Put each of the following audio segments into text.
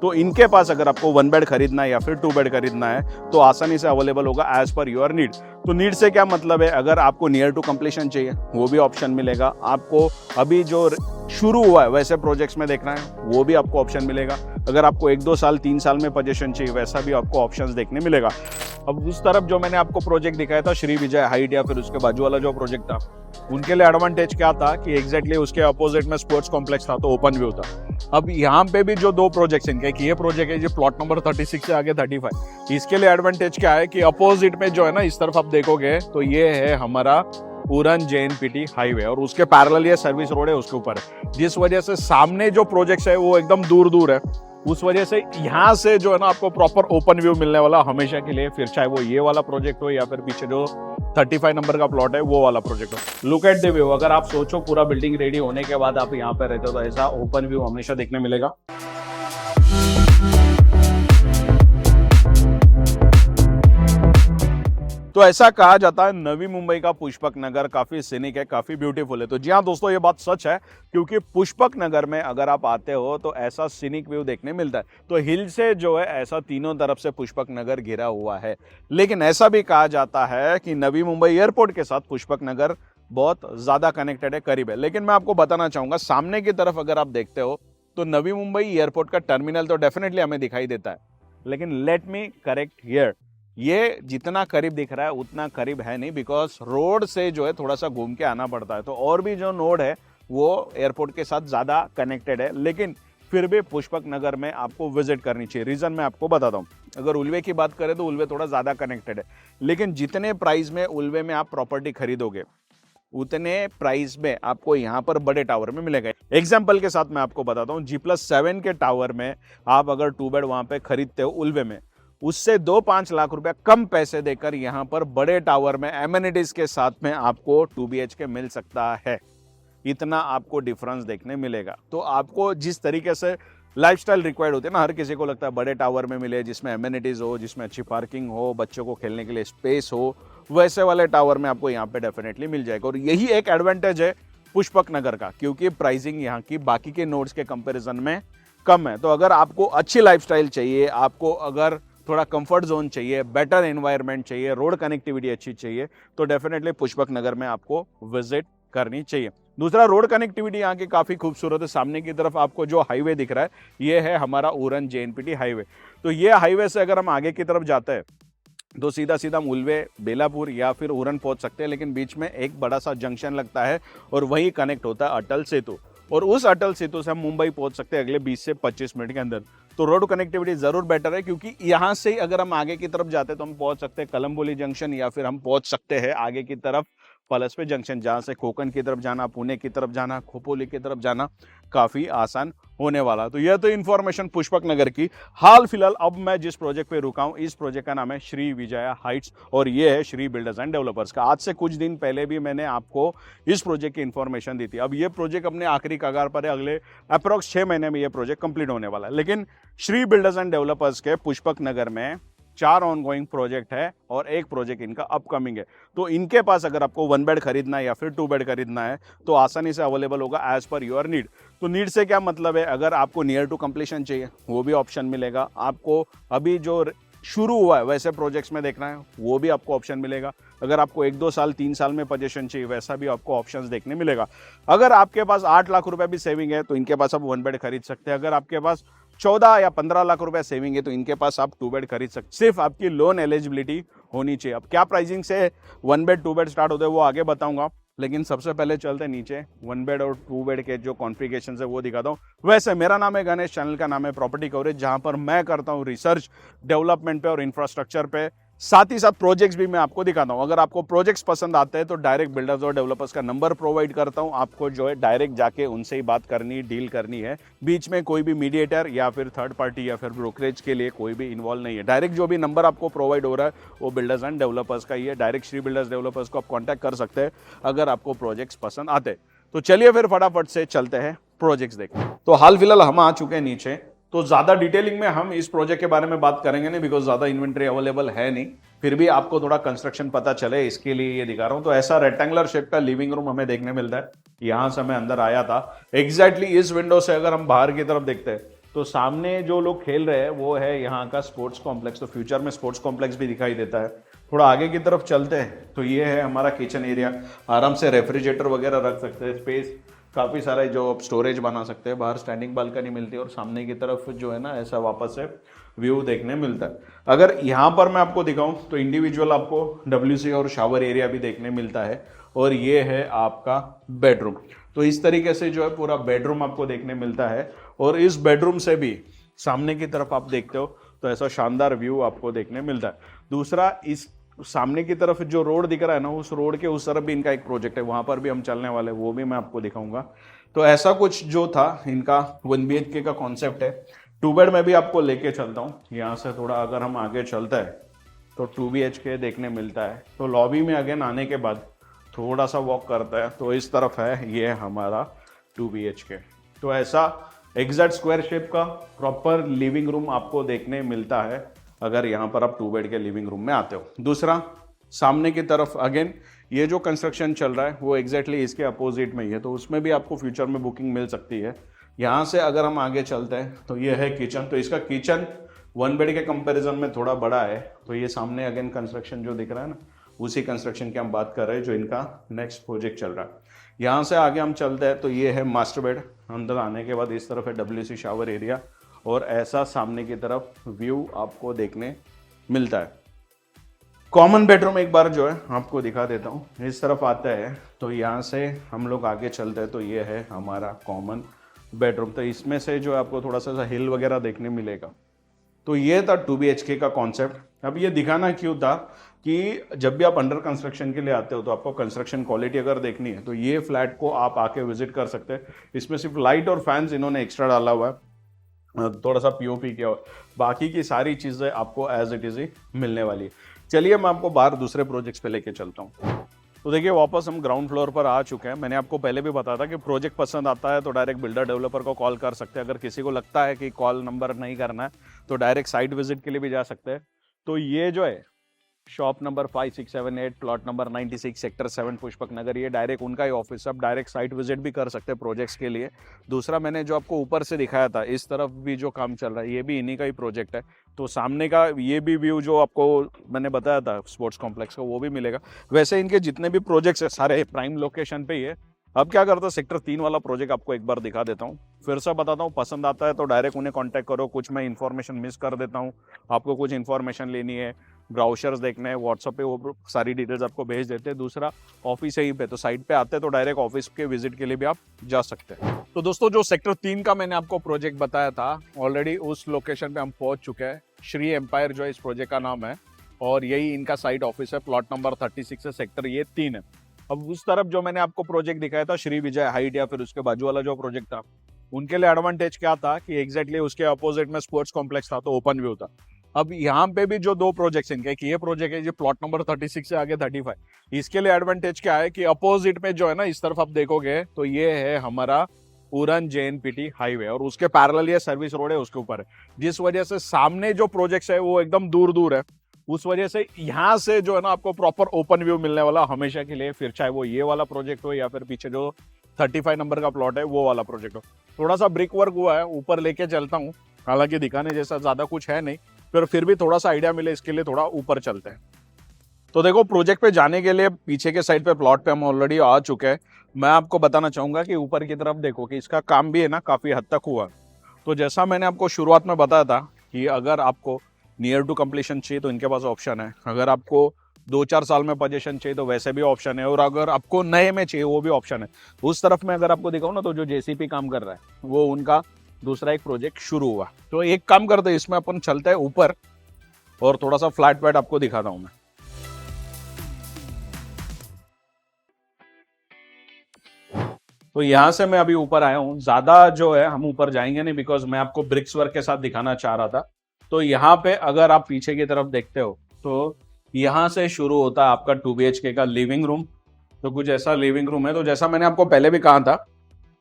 तो इनके पास अगर आपको 1 बेड खरीदना है या फिर 2 बेड खरीदना है तो आसानी से अवेलेबल होगा एज पर योर नीड। तो नीड से क्या मतलब है, अगर आपको नियर टू कंप्लीशन चाहिए वो भी ऑप्शन मिलेगा, आपको अभी जो शुरू हुआ है वैसे प्रोजेक्ट्स में देखना है वो भी आपको ऑप्शन मिलेगा, अगर आपको 1-2 साल 3 साल में पोजीशन चाहिए वैसा भी आपको ऑप्शंस देखने मिलेगा। अब उस तरफ जो मैंने आपको प्रोजेक्ट दिखाया था श्री विजय हाइट या फिर उसके बाजू वाला जो प्रोजेक्ट था, उनके लिए एडवांटेज क्या था कि एग्जैक्टली उसके अपोजिट में स्पोर्ट्स कॉम्प्लेक्स था तो ओपन व्यू था। अब यहाँ पे भी जो 2 प्रोजेक्ट्स इनके, कि ये प्रोजेक्ट है जो प्लॉट नंबर 36 से आगे 35, इसके लिए एडवांटेज क्या है कि अपोजिट में जो है ना इस तरफ आप देखोगे तो ये है हमारा उरन JNPT हाईवे और उसके पैरेलल ये सर्विस रोड है उसके ऊपर है, जिस वजह से सामने जो प्रोजेक्ट्स है वो एकदम दूर दूर है, उस वजह से यहाँ से जो है ना आपको प्रॉपर ओपन व्यू मिलने वाला हमेशा के लिए, फिर चाहे वो ये वाला प्रोजेक्ट हो या फिर पीछे जो 35 नंबर का प्लॉट है वो वाला प्रोजेक्ट हो। लुक एट द व्यू, अगर आप सोचो पूरा बिल्डिंग रेडी होने के बाद आप यहाँ पे रहते हो तो ऐसा ओपन व्यू हमेशा देखने मिलेगा। तो ऐसा कहा जाता है नवी मुंबई का पुष्पक नगर काफी सीनिक है, काफी ब्यूटीफुल है। तो जी हाँ दोस्तों, ये बात सच है क्योंकि पुष्पक नगर में अगर आप आते हो तो ऐसा सीनिक व्यू देखने मिलता है। तो हिल से जो है ऐसा तीनों तरफ से पुष्पक नगर घिरा हुआ है। लेकिन ऐसा भी कहा जाता है कि नवी मुंबई एयरपोर्ट के साथ पुष्पक नगर बहुत ज्यादा कनेक्टेड है, करीब है। लेकिन मैं आपको बताना चाहूंगा, सामने की तरफ अगर आप देखते हो तो नवी मुंबई एयरपोर्ट का टर्मिनल तो डेफिनेटली हमें दिखाई देता है, लेकिन लेट मी करेक्ट हियर, ये जितना करीब दिख रहा है उतना करीब है नहीं, बिकॉज रोड से जो है थोड़ा सा घूम के आना पड़ता है। तो और भी जो नोड है वो एयरपोर्ट के साथ ज़्यादा कनेक्टेड है, लेकिन फिर भी पुष्पक नगर में आपको विजिट करनी चाहिए। रीज़न मैं आपको बताता हूँ। अगर उल्वे की बात करें तो उल्वे थोड़ा ज़्यादा कनेक्टेड है, लेकिन जितने प्राइस में उल्वे में आप प्रॉपर्टी खरीदोगे उतने प्राइस में आपको यहाँ पर बड़े टावर में मिलेगा। एग्जाम्पल के साथ मैं आपको बताता हूँ, G+7 के टावर में आप अगर 2 बेड वहाँ पे खरीदते हो उल्वे में, उससे 2-5 लाख रुपया कम पैसे देकर यहाँ पर बड़े टावर में एमिनिटीज के साथ में आपको 2 BHK मिल सकता है। इतना आपको डिफरेंस देखने मिलेगा। तो आपको जिस तरीके से लाइफस्टाइल रिक्वायर्ड होते हैं ना, हर किसी को लगता है बड़े टावर में मिले जिसमें एमिनिटीज हो, जिसमें अच्छी पार्किंग हो, बच्चों को खेलने के लिए स्पेस हो, वैसे वाले टावर में आपको यहाँ पे डेफिनेटली मिल जाएगा। और यही एक एडवांटेज है पुष्पक नगर का, क्योंकि प्राइसिंग यहाँ की बाकी के नोड्स के कंपेरिजन में कम है। तो अगर आपको अच्छी लाइफस्टाइल चाहिए, आपको अगर थोड़ा कंफर्ट जोन चाहिए, बेटर एनवायरनमेंट चाहिए, रोड कनेक्टिविटी अच्छी चाहिए, तो डेफिनेटली पुष्पक नगर में आपको विजिट करनी चाहिए। दूसरा, रोड कनेक्टिविटी यहाँ की काफ़ी खूबसूरत है। सामने की तरफ आपको जो हाईवे दिख रहा है ये है हमारा उरन JNPT हाईवे। तो ये हाईवे से अगर हम आगे की तरफ जाते हैं तो सीधा सीधा हम उल्वे, बेलापुर या फिर उरन पहुँच सकते हैं, लेकिन बीच में एक बड़ा सा जंक्शन लगता है और वही कनेक्ट होता है अटल सेतु, और उस अटल सेतु से हम मुंबई पहुंच सकते हैं अगले 20 से 25 मिनट के अंदर। तो रोड कनेक्टिविटी ज़रूर बेटर है, क्योंकि यहाँ से ही अगर हम आगे की तरफ जाते हैं तो हम पहुंच सकते हैं कलम्बोली जंक्शन या फिर हम पहुंच सकते हैं आगे की तरफ पलसपे जंक्शन, जहाँ से कोकण की तरफ जाना, पुणे की तरफ जाना, खोपोली की तरफ जाना काफ़ी आसान होने वाला। तो यह तो इन्फॉर्मेशन पुष्पक नगर की। हाल फिलहाल अब मैं जिस प्रोजेक्ट पे रुका हूँ, इस प्रोजेक्ट का नाम है श्री विजया हाइट्स और ये है श्री बिल्डर्स एंड डेवलपर्स का। आज से कुछ दिन पहले भी मैंने आपको इस प्रोजेक्ट की इन्फॉर्मेशन दी थी। अब ये प्रोजेक्ट अपने आखिरी कगार पर है, अगले अप्रॉक्स 6 महीने में ये प्रोजेक्ट कंप्लीट होने वाला है। लेकिन श्री बिल्डर्स एंड डेवलपर्स के पुष्पक नगर में 4 ऑनगोइंग प्रोजेक्ट है और एक प्रोजेक्ट इनका अपकमिंग है। तो इनके पास अगर आपको 1 बेड खरीदना है या फिर 2 बेड खरीदना है तो आसानी से अवेलेबल होगा एज पर योर नीड। तो नीड से क्या मतलब है, अगर आपको नियर टू कंप्लीशन चाहिए वो भी ऑप्शन मिलेगा, आपको अभी जो शुरू हुआ है वैसे प्रोजेक्ट्स में देखना है वो भी आपको ऑप्शन मिलेगा, अगर आपको 1-2 साल 3 साल में पोजीशन चाहिए वैसा भी आपको ऑप्शंस देखने मिलेगा। अगर आपके पास 8 लाख रुपए भी सेविंग है तो इनके पास आप 1 बेड खरीद सकते हैं। अगर आपके पास 14 या 15 लाख रुपए सेविंग है तो इनके पास आप 2 बेड खरीद सकते हैं। सिर्फ आपकी लोन एलिजिबिलिटी होनी चाहिए। अब क्या प्राइसिंग से 1 बेड 2 बेड स्टार्ट होते हैं वो आगे बताऊंगा, लेकिन सबसे पहले चलते नीचे 1 बेड और 2 बेड के जो कॉन्फ़िगरेशन है वो दिखाता हूँ। वैसे मेरा नाम है गणेश, चैनल का नाम है प्रॉपर्टी कवरेज, जहां पर मैं करता हूँ रिसर्च डेवलपमेंट पे और इंफ्रास्ट्रक्चर पे, साथ ही साथ प्रोजेक्ट्स भी मैं आपको दिखाता हूँ। अगर आपको प्रोजेक्ट्स पसंद आते हैं तो डायरेक्ट बिल्डर्स और डेवलपर्स का नंबर प्रोवाइड करता हूँ, आपको जो है डायरेक्ट जाके उनसे ही बात करनी, डील करनी है। बीच में कोई भी मीडिएटर या फिर थर्ड पार्टी या फिर ब्रोकरेज के लिए कोई भी इन्वॉल्व नहीं है। डायरेक्ट जो भी नंबर आपको प्रोवाइड हो रहा है वो बिल्डर्स एंड डेवलपर्स का ही है। डायरेक्ट श्री बिल्डर्स डेवलपर्स को आप कॉन्टैक्ट कर सकते हैं अगर आपको प्रोजेक्ट्स पसंद आते हैं। तो चलिए फिर फटाफट से चलते हैं प्रोजेक्ट्स देखने। तो हाल फिलहाल हम आ चुके हैं नीचे, तो ज़्यादा डिटेलिंग में हम इस प्रोजेक्ट के बारे में बात करेंगे नहीं, बिकॉज ज़्यादा इन्वेंट्री अवेलेबल है नहीं। फिर भी आपको थोड़ा कंस्ट्रक्शन पता चले इसके लिए ये दिखा रहा हूँ। तो ऐसा रेक्टेंगुलर शेप का लिविंग रूम हमें देखने मिलता है। यहाँ से मैं अंदर आया था, एग्जैक्टली इस विंडो से अगर हम बाहर की तरफ देखते हैं तो सामने जो लोग खेल रहे हैं वो है यहाँ का स्पोर्ट्स कॉम्प्लेक्स। तो फ्यूचर में स्पोर्ट्स कॉम्प्लेक्स भी दिखाई देता है। थोड़ा आगे की तरफ चलते हैं तो ये है हमारा किचन एरिया। आराम से रेफ्रिजरेटर वगैरह रख सकते हैं, स्पेस काफ़ी सारा है जो आप स्टोरेज बना सकते हैं। बाहर स्टैंडिंग बालकनी मिलती है और सामने की तरफ जो है ना ऐसा वापस से व्यू देखने मिलता है। अगर यहाँ पर मैं आपको दिखाऊं तो इंडिविजुअल आपको WC और शावर एरिया भी देखने मिलता है। और ये है आपका बेडरूम। तो इस तरीके से जो है पूरा बेडरूम आपको देखने मिलता है। और इस बेडरूम से भी सामने की तरफ आप देखते हो तो ऐसा शानदार व्यू आपको देखने मिलता है। दूसरा, इस सामने की तरफ जो रोड दिख रहा है ना, उस रोड के उस तरफ भी इनका एक प्रोजेक्ट है, वहां पर भी हम चलने वाले हैं, वो भी मैं आपको दिखाऊंगा। तो ऐसा कुछ जो था इनका 1 BHK का कॉन्सेप्ट है। 2 बेड में भी आपको लेके चलता हूँ। यहाँ से थोड़ा अगर हम आगे चलता है तो 2 BHK देखने मिलता है। तो लॉबी में अगेन आने के बाद थोड़ा सा वॉक करता है तो इस तरफ है ये हमारा 2 BHK। तो ऐसा एग्जैक्ट स्क्वायर शेप का प्रॉपर लिविंग रूम आपको देखने मिलता है अगर यहाँ पर आप 2 बेड के लिविंग रूम में आते हो। दूसरा, सामने की तरफ अगेन ये जो कंस्ट्रक्शन चल रहा है वो एग्जैक्टली इसके अपोजिट में ही है, तो उसमें भी आपको फ्यूचर में बुकिंग मिल सकती है। यहाँ से अगर हम आगे चलते हैं तो ये है किचन। तो इसका किचन 1 बेड के कंपैरिजन में थोड़ा बड़ा है। तो ये सामने अगेन कंस्ट्रक्शन जो दिख रहा है ना, उसी कंस्ट्रक्शन की हम बात कर रहे हैं जो इनका नेक्स्ट प्रोजेक्ट चल रहा है। यहाँ से आगे हम चलते हैं तो ये है मास्टर बेड। अंदर आने के बाद इस तरफ है WC शावर एरिया और ऐसा सामने की तरफ व्यू आपको देखने मिलता है। कॉमन बेडरूम एक बार जो है आपको दिखा देता हूँ। इस तरफ आता है तो यहाँ से हम लोग आगे चलते हैं तो ये है हमारा कॉमन बेडरूम। तो इसमें से जो आपको थोड़ा सा हिल वगैरह देखने मिलेगा। तो ये था 2 BHK का कॉन्सेप्ट। अब ये दिखाना क्यों था कि जब भी आप अंडर कंस्ट्रक्शन के लिए आते हो तो आपको कंस्ट्रक्शन क्वालिटी अगर देखनी है तो ये फ्लैट को आप आके विजिट कर सकते हैं। इसमें सिर्फ लाइट और फैंस इन्होंने एक्स्ट्रा डाला हुआ है, थोड़ा सा POP किया हुआ, बाकी की सारी चीज़ें आपको एज इट इज ही मिलने वाली है। चलिए मैं आपको बाहर दूसरे प्रोजेक्ट्स पे लेके चलता हूँ। तो देखिए वापस हम ग्राउंड फ्लोर पर आ चुके हैं। मैंने आपको पहले भी बताया था कि प्रोजेक्ट पसंद आता है तो डायरेक्ट बिल्डर डेवलपर को कॉल कर सकते हैं। अगर किसी को लगता है कि कॉल नंबर नहीं करना है तो डायरेक्ट साइट विजिट के लिए भी जा सकते हैं। तो ये जो है shop number 5678 plot number 96 sector 7 Pushpak Nagar, ये डायरेक्ट उनका ही ऑफिस है। आप डायरेक्ट साइट विजिट भी कर सकते हैं प्रोजेक्ट्स के लिए। दूसरा, मैंने जो आपको ऊपर से दिखाया था इस तरफ भी जो काम चल रहा है ये भी इन्हीं का ही प्रोजेक्ट है। तो सामने का ये भी व्यू जो आपको मैंने बताया था स्पोर्ट्स कॉम्प्लेक्स का वो भी मिलेगा। वैसे इनके जितने भी प्रोजेक्ट्स है सारे प्राइम लोकेशन पे ही है। अब क्या करता है, सेक्टर 3 वाला प्रोजेक्ट आपको एक बार दिखा देता हूँ, फिर से बताता हूँ। पसंद आता है तो डायरेक्ट उन्हें कांटेक्ट करो। कुछ मैं इन्फॉर्मेशन मिस कर देता हूँ, आपको कुछ इन्फॉर्मेशन लेनी है, ब्राउचर्स देखने हैं, व्हाट्सएप पे वो सारी डिटेल्स आपको भेज देते हैं। दूसरा, ऑफिस यहीं पे, तो साइट पे आते हैं तो डायरेक्ट ऑफिस के विजिट के लिए भी आप जा सकते हैं। तो दोस्तों जो सेक्टर 3 का मैंने आपको प्रोजेक्ट बताया था ऑलरेडी उस लोकेशन पे हम पहुंच चुके हैं। श्री एम्पायर जो है इस प्रोजेक्ट का नाम है और यही इनका साइट ऑफिस है। प्लॉट नंबर 36 है, सेक्टर ये 3 है। अब उस तरफ जो मैंने आपको प्रोजेक्ट दिखाया था श्री विजय हाइट या फिर उसके बाजू वाला जो प्रोजेक्ट था, उनके लिए एडवांटेज क्या था कि एग्जैक्टली उसके अपोजिट में स्पोर्ट्स कॉम्प्लेक्स था तो ओपन व्यू था। अब यहाँ पे भी जो 2 प्रोजेक्ट्स इनके, एक ये प्रोजेक्ट है जो प्लॉट नंबर 36 से आगे 35, इसके लिए एडवांटेज क्या है कि अपोजिट में जो है ना इस तरफ आप देखोगे तो ये है हमारा उरन JNPT हाईवे और उसके पैरेलल ये सर्विस रोड है उसके ऊपर है, जिस वजह से सामने जो प्रोजेक्ट्स है वो एकदम दूर दूर है। उस वजह से यहाँ से जो है ना आपको प्रॉपर ओपन व्यू मिलने वाला हमेशा के लिए, फिर चाहे वो ये वाला प्रोजेक्ट हो या फिर पीछे जो 35 नंबर का प्लॉट है वो वाला प्रोजेक्ट हो। थोड़ा सा ब्रिक वर्क हुआ है, ऊपर लेके चलता हूँ, हालांकि दिखाने जैसा ज्यादा कुछ है नहीं, फिर भी थोड़ा सा आइडिया मिले इसके लिए थोड़ा ऊपर चलते हैं। तो देखो प्रोजेक्ट पे जाने के लिए पीछे के साइड पे प्लॉट पे हम ऑलरेडी आ चुके हैं। मैं आपको बताना चाहूंगा कि ऊपर की तरफ देखो कि इसका काम भी है ना काफी हद तक हुआ। तो जैसा मैंने आपको शुरुआत में बताया था कि अगर आपको नियर टू कंप्लीशन चाहिए तो इनके पास ऑप्शन है, अगर आपको 2-4 साल में पोजीशन चाहिए तो वैसे भी ऑप्शन है, और अगर आपको नए में चाहिए वो भी ऑप्शन है। उस तरफ में अगर आपको दिखाऊं ना तो जो JCP काम कर रहा है वो उनका दूसरा एक प्रोजेक्ट शुरू हुआ। तो एक काम करते हैं, इसमें अपन चलते हैं ऊपर और थोड़ा सा फ्लैट पैड आपको दिखाता हूं मैं। तो यहां से मैं अभी ऊपर आया हूं, ज्यादा जो है हम ऊपर जाएंगे नहीं बिकॉज मैं आपको ब्रिक्स वर्क के साथ दिखाना चाह रहा था। तो यहाँ पे अगर आप पीछे की तरफ देखते हो तो यहाँ से शुरू होता है आपका 2 BHK का लिविंग रूम। तो कुछ ऐसा लिविंग रूम है। तो जैसा मैंने आपको पहले भी कहा था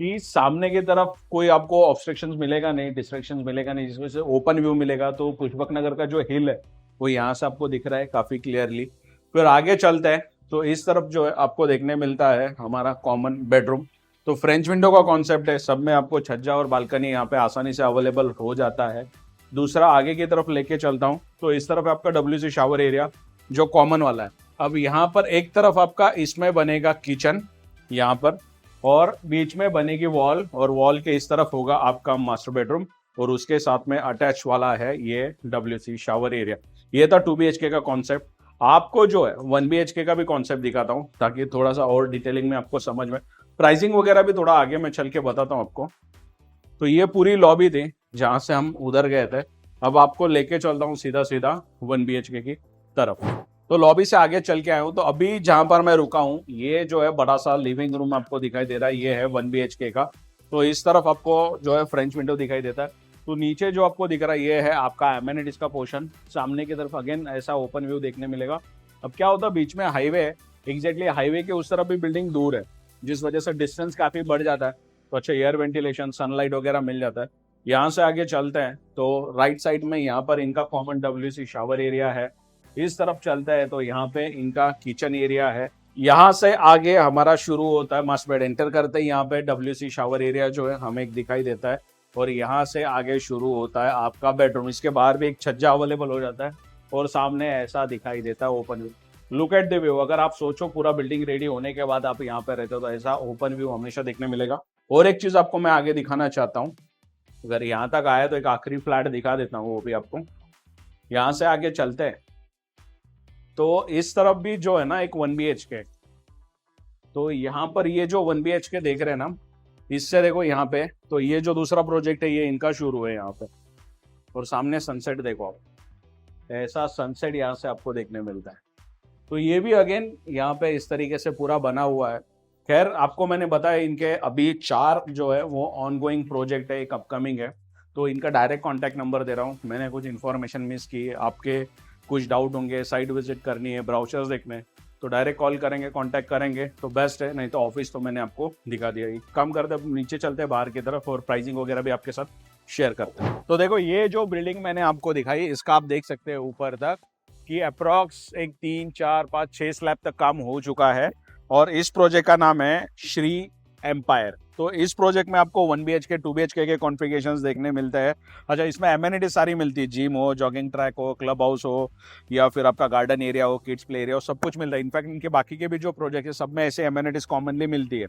कि सामने की तरफ कोई आपको ऑब्स्ट्रक्शंस मिलेगा नहीं, डिस्ट्रैक्शंस मिलेगा नहीं, जिस वजह से ओपन व्यू मिलेगा। तो पुष्पक नगर का जो हिल है वो यहाँ से आपको दिख रहा है काफी क्लियरली। फिर आगे चलते हैं तो इस तरफ जो है आपको देखने मिलता है हमारा कॉमन बेडरूम। तो फ्रेंच विंडो का कॉन्सेप्ट है, सब में आपको छज्जा और बालकनी यहाँ पे आसानी से अवेलेबल हो जाता है। दूसरा आगे की तरफ लेके चलता हूँ तो इस तरफ आपका WC शावर एरिया जो कॉमन वाला है। अब यहाँ पर एक तरफ आपका इसमें बनेगा किचन यहाँ पर, और बीच में बनेगी वॉल, और वॉल के इस तरफ होगा आपका मास्टर बेडरूम, और उसके साथ में अटैच वाला है ये WC शावर एरिया। ये था 2 BHK का कॉन्सेप्ट। आपको जो है 1 BHK का भी कॉन्सेप्ट दिखाता हूँ ताकि थोड़ा सा और डिटेलिंग में आपको समझ में, प्राइसिंग वगैरह भी थोड़ा आगे मैं चल के बताता हूँ आपको। तो ये पूरी लॉबी थी जहां से हम उधर गए थे। अब आपको लेके चलता हूँ सीधा सीधा 1 BHK की तरफ। तो लॉबी से आगे चल के आया हूँ, तो अभी जहां पर मैं रुका हूँ ये जो है बड़ा सा लिविंग रूम आपको दिखाई दे रहा है, ये है 1 BHK का। तो इस तरफ आपको जो है फ्रेंच विंडो दिखाई देता है। तो नीचे जो आपको दिख रहा है ये है आपका एमेनिटीज का पोर्शन। सामने की तरफ अगेन ऐसा ओपन व्यू देखने मिलेगा। अब क्या होता है, बीच में हाईवे है, एग्जैक्टली हाईवे के उस तरफ भी बिल्डिंग दूर है, जिस वजह से डिस्टेंस काफी बढ़ जाता है, तो अच्छा एयर वेंटिलेशन, सनलाइट वगैरह मिल जाता है। यहाँ से आगे चलते हैं तो राइट साइड में यहाँ पर इनका कॉमन WC शावर एरिया है। इस तरफ चलते हैं तो यहाँ पे इनका किचन एरिया है। यहाँ से आगे हमारा शुरू होता है मास्टर बेड। एंटर करते ही यहाँ पे WC शावर एरिया जो है हमें दिखाई देता है, और यहाँ से आगे शुरू होता है आपका बेडरूम। इसके बाहर भी एक छज्जा अवेलेबल हो जाता है, और सामने ऐसा दिखाई देता है open view. Look at the view. अगर आप सोचो पूरा बिल्डिंग रेडी होने के बाद आप यहाँ पे रहते हो तो ऐसा ओपन व्यू हमेशा देखने मिलेगा। और एक चीज आपको मैं आगे दिखाना चाहता हूँ, अगर यहाँ तक आया तो एक आखिरी फ्लैट दिखा देता हूँ वो भी आपको। यहाँ से आगे चलते हैं तो इस तरफ भी जो है ना एक 1 BHK। तो यहाँ पर ये जो 1 BHK देख रहे हैं ना, इससे देखो यहाँ पे, तो ये जो दूसरा प्रोजेक्ट है ये इनका शुरू है यहाँ पे, और सामने सनसेट देखो आप, ऐसा सनसेट यहाँ से आपको देखने मिलता है। तो ये भी अगेन यहाँ पे इस तरीके से पूरा बना हुआ है। खैर आपको मैंने बताया इनके अभी 4 जो है वो ऑनगोइंग प्रोजेक्ट है, एक अपकमिंग है। तो इनका डायरेक्ट कॉन्टैक्ट नंबर दे रहा हूँ। मैंने कुछ इन्फॉर्मेशन मिस की है, आपके कुछ डाउट होंगे, साइट विजिट करनी है, ब्राउचर्स देखने, तो डायरेक्ट कॉल करेंगे, कांटेक्ट करेंगे तो बेस्ट है, नहीं तो ऑफिस तो मैंने आपको दिखा दिया ही। काम करते नीचे चलते हैं बाहर की तरफ और प्राइसिंग वगैरह भी आपके साथ शेयर करते हैं। तो देखो ये जो बिल्डिंग मैंने आपको दिखाई, इसका आप देख सकते हैं ऊपर तक कि अप्रॉक्स एक 3, 4, 5, 6 स्लैब तक काम हो चुका है, और इस प्रोजेक्ट का नाम है श्री एम्पायर। तो इस प्रोजेक्ट में आपको 1 BHK 2 BHK के कॉन्फ़िगरेशंस देखने मिलते हैं। अच्छा, इसमें एमेनिटीज सारी मिलती है, जिम हो, जॉगिंग ट्रैक हो, क्लब हाउस हो, या फिर आपका गार्डन एरिया हो, किड्स प्ले एरिया हो, सब कुछ मिलता है। इनफैक्ट इनके बाकी के भी जो प्रोजेक्ट है सब में ऐसे एमेनिटीज कॉमनली मिलती है।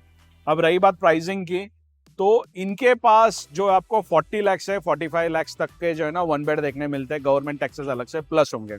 अब रही बात प्राइसिंग की, तो इनके पास जो आपको 40 लाख से 45 लाख तक के जो है ना 1 बेड देखने मिलते हैं। गवर्नमेंट टैक्सेस अलग से प्लस होंगे,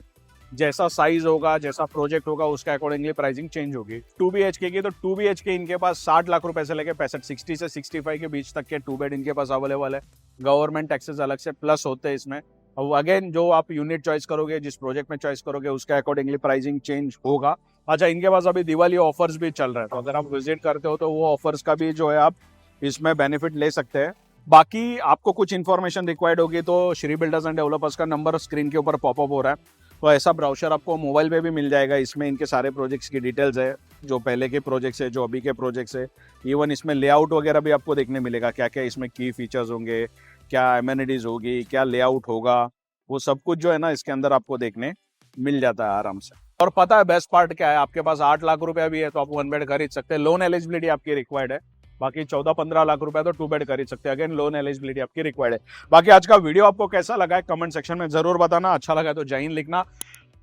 जैसा साइज होगा, जैसा प्रोजेक्ट होगा, उसके अकॉर्डिंगली प्राइसिंग चेंज होगी। 2 BHK की, तो 2 BHK इनके पास 60 लाख रुपए से लेकर 60 से 65 के बीच तक के 2 बेड इनके पास अवेलेबल है। गवर्नमेंट टैक्सेस अलग से प्लस होते हैं इसमें। अब अगेन जो आप यूनिट चॉइस करोगे, जिस प्रोजेक्ट में चॉइस करोगे, उसके अकॉर्डिंगली प्राइसिंग चेंज होगा। अच्छा, इनके पास अभी दिवाली ऑफर्स भी चल रहा है, तो अगर आप विजिट करते हो तो वो ऑफर्स का भी जो है आप इसमें बेनिफिट ले सकते हैं। बाकी आपको कुछ इन्फॉर्मेशन रिक्वायर्ड होगी तो श्री बिल्डर्स एंड डेवलपर्स का नंबर स्क्रीन के ऊपर पॉपअप हो रहा है, तो ऐसा ब्राउचर आपको मोबाइल पे भी मिल जाएगा। इसमें इनके सारे प्रोजेक्ट्स की डिटेल्स है, जो पहले के प्रोजेक्ट्स है, जो अभी के प्रोजेक्ट्स है। इवन इसमें लेआउट वगैरह भी आपको देखने मिलेगा, क्या क्या इसमें की फीचर्स होंगे, क्या एमेनिटीज होगी, क्या लेआउट होगा, वो सब कुछ जो है ना इसके अंदर आपको देखने मिल जाता है आराम से। और पता है बेस्ट पार्ट क्या है, आपके पास 8 लाख रुपया भी है तो आप 1 बेड खरीद सकते हैं। लोन एलिजिबिलिटी आपकी रिक्वायर्ड है, बाकी 14-15 लाख रुपए तो 2 बेड खरीद सकते हैं। अगेन लोन एलिजिबिलिटी आपकी रिक्वायर्ड है। बाकी आज का वीडियो आपको कैसा लगा है कमेंट सेक्शन में जरूर बताना। अच्छा लगा तो जय हिंद लिखना।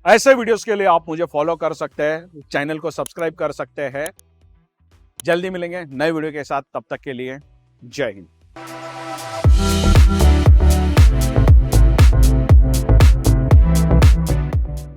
ऐसे वीडियोस के लिए आप मुझे फॉलो कर सकते हैं, चैनल को सब्सक्राइब कर सकते हैं। जल्दी मिलेंगे नए वीडियो के साथ, तब तक के लिए जय हिंद।